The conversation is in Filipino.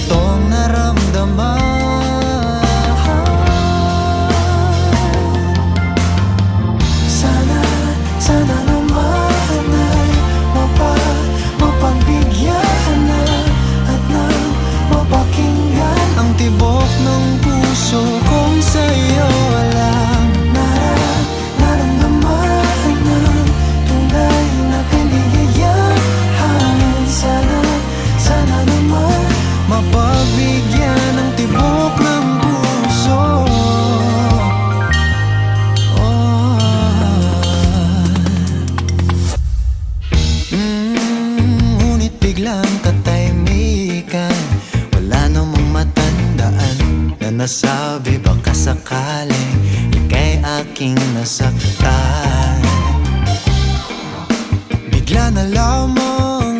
itong naramdaman. Sana naman ay mapagbigyan na at nang mapakinggan ang tibok ng puso kong sa'yo lang naramdaman ng tunay na kaligayahan. Sana naman mapagbigyan ng tibok ng puso. Ngunit biglang katahimikan, wala namang matandaan na nasabi baka sakaling ika'y aking nasaktan. Bigla na lamang